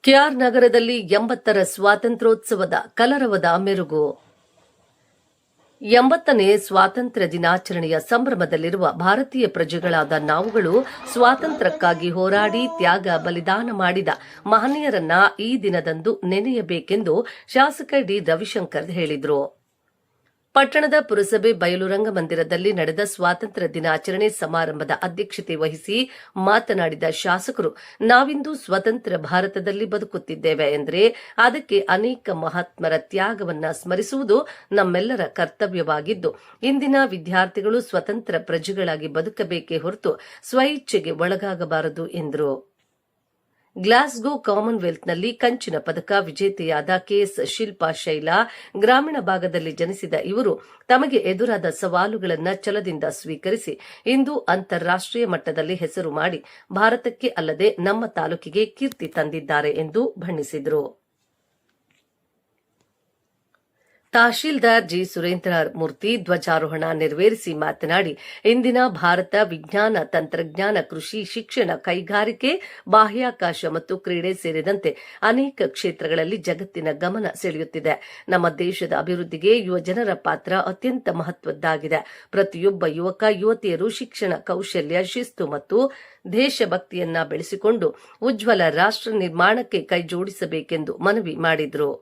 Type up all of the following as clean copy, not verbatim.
K R ನಗರದಲ್ಲಿ 80ರ ಸ್ವಾತಂತ್ರ್ಯೋತ್ಸವದ ಕಲರವದ ಮೆರುಗು. 80ನೇ ಸ್ವಾತಂತ್ರ್ಯ ದಿನಾಚರಣೆಯ ಸಂಭ್ರಮದಲ್ಲಿರುವ ಭಾರತೀಯ ಪ್ರಜೆಗಳಾದ ನಾವುಗಳು ಸ್ವಾತಂತ್ರ್ಯಕ್ಕಾಗಿ ಹೋರಾಡಿ ತ್ಯಾಗ ಬಲಿದಾನ ಮಾಡಿದ ಮಹನೀಯರನ್ನ ಈ ದಿನದಂದು ನೆನೆಯಬೇಕೆಂದು ಶಾಸಕ ಡಿ ರವಿಶಂಕರ್ ಹೇಳಿದರು. ಪಟ್ಟಣದ ಪುರಸಭೆ ಬಯಲು ರಂಗಮಂದಿರದಲ್ಲಿ ನಡೆದ ಸ್ವಾತಂತ್ರ್ಯ ದಿನಾಚರಣೆ ಸಮಾರಂಭದ ಅಧ್ಯಕ್ಷತೆ ವಹಿಸಿ ಮಾತನಾಡಿದ ಶಾಸಕರು, ನಾವಿಂದು ಸ್ವತಂತ್ರ ಭಾರತದಲ್ಲಿ ಬದುಕುತ್ತಿದ್ದೇವೆ ಎಂದರೆ ಅದಕ್ಕೆ ಅನೇಕ ಮಹಾತ್ಮರ ತ್ಯಾಗವನ್ನ ಸ್ಮರಿಸುವುದು ನಮ್ಮೆಲ್ಲರ ಕರ್ತವ್ಯವಾಗಿದ್ದು, ಇಂದಿನ ವಿದ್ಯಾರ್ಥಿಗಳು ಸ್ವತಂತ್ರ ಪ್ರಜೆಗಳಾಗಿ ಬದುಕಬೇಕೇ ಹೊರತು ಸ್ವಇಚ್ಛೆಗೆ ಒಳಗಾಗಬಾರದು ಎಂದರು. ಗ್ಲಾಸ್ಗೋ ಕಾಮನ್ವೆಲ್ತ್ನಲ್ಲಿ ಕಂಚಿನ ಪದಕ ವಿಜೇತೆಯಾದ ಕೆಎಸ್ ಶಿಲ್ಪಾ ಶೈಲಾ ಗ್ರಾಮೀಣ ಭಾಗದಲ್ಲಿ ಜನಿಸಿದ ಇವರು ತಮಗೆ ಎದುರಾದ ಸವಾಲುಗಳನ್ನು ಛಲದಿಂದ ಸ್ವೀಕರಿಸಿ ಇಂದು ಅಂತಾರಾಷ್ಟೀಯ ಮಟ್ಟದಲ್ಲಿ ಹೆಸರು ಮಾಡಿ ಭಾರತಕ್ಕೆ ಅಲ್ಲದೆ ನಮ್ಮ ತಾಲೂಕಿಗೆ ಕೀರ್ತಿ ತಂದಿದ್ದಾರೆ ಎಂದು ಬಣ್ಣಿಸಿದರು. ತಹಶೀಲ್ದಾರ್ ಜಿ ಸುರೇಂದ್ರ ಮೂರ್ತಿ ಧ್ವಜಾರೋಹಣ ನೆರವೇರಿಸಿ ಮಾತನಾಡಿ, ಇಂದಿನ ಭಾರತ ವಿಜ್ಞಾನ, ತಂತ್ರಜ್ಞಾನ, ಕೃಷಿ, ಶಿಕ್ಷಣ, ಕೈಗಾರಿಕೆ, ಬಾಹ್ಯಾಕಾಶ ಮತ್ತು ಕ್ರೀಡೆ ಸೇರಿದಂತೆ ಅನೇಕ ಕ್ಷೇತ್ರಗಳಲ್ಲಿ ಜಗತ್ತಿನ ಗಮನ ಸೆಳೆಯುತ್ತಿದೆ. ನಮ್ಮ ದೇಶದ ಅಭಿವೃದ್ಧಿಗೆ ಯುವಜನರ ಪಾತ್ರ ಅತ್ಯಂತ ಮಹತ್ವದ್ದಾಗಿದೆ. ಪ್ರತಿಯೊಬ್ಬ ಯುವಕ ಯುವತಿಯರು ಶಿಕ್ಷಣ, ಕೌಶಲ್ಯ, ಶಿಸ್ತು ಮತ್ತು ದೇಶಭಕ್ತಿಯನ್ನ ಬೆಳೆಸಿಕೊಂಡು ಉಜ್ವಲ ರಾಷ್ಟ್ರ ನಿರ್ಮಾಣಕ್ಕೆ ಕೈಜೋಡಿಸಬೇಕೆಂದು ಮನವಿ ಮಾಡಿದರು.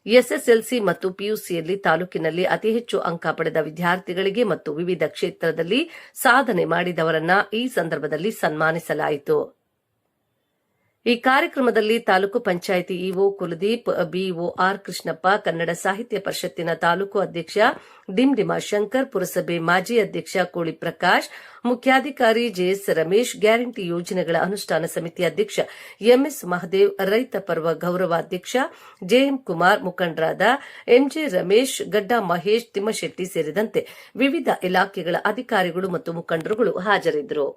ಎಸ್ಎಸ್ಎಲ್ಸಿ ಮತ್ತು ಪಿಯುಸಿಯಲ್ಲಿ ತಾಲೂಕಿನಲ್ಲಿ ಅತಿ ಹೆಚ್ಚು ಅಂಕ ಪಡೆದ ವಿದ್ಯಾರ್ಥಿಗಳಿಗೆ ಮತ್ತು ವಿವಿಧ ಕ್ಷೇತ್ರದಲ್ಲಿ ಸಾಧನೆ ಮಾಡಿದವರನ್ನ ಈ ಸಂದರ್ಭದಲ್ಲಿ ಸನ್ಮಾನಿಸಲಾಯಿತು. ಈ ಕಾರ್ಯಕ್ರಮದಲ್ಲಿ taluk panchayat EO Kuldeep, BEO R Krishnappa, Kannada Sahitya ಪರಿಷತ್ತಿನ ತಾಲೂಕು ಅಧ್ಯಕ್ಷ ಡಿಂಡಿಮ ಶಂಕರ್, ಪುರಸಭೆ ಮಾಜಿ ಅಧ್ಯಕ್ಷ ಕೋಳಿ ಪ್ರಕಾಶ್, ಮುಖ್ಯಾಧಿಕಾರಿ ಜೆಎಸ್ ರಮೇಶ್, ಗ್ಯಾರಂಟಿ ಯೋಜನೆಗಳ ಅನುಷ್ಠಾನ ಸಮಿತಿ ಅಧ್ಯಕ್ಷ ಎಂಎಸ್ ಮಹದೇವ್, ರೈತ ಪರ್ವ ಗೌರವಾಧ್ಯಕ್ಷ ಜೆಎಂ ಕುಮಾರ್, ಮುಖಂಡರಾದ ಎಂಜೆ ರಮೇಶ್, ಗಡ್ಡ ಮಹೇಶ್, ತಿಮ್ಮಶೆಟ್ಟಿ ಸೇರಿದಂತೆ ವಿವಿಧ ಇಲಾಖೆಗಳ ಅಧಿಕಾರಿಗಳು ಮತ್ತು ಮುಖಂಡರುಗಳು ಹಾಜರಿದ್ದರು.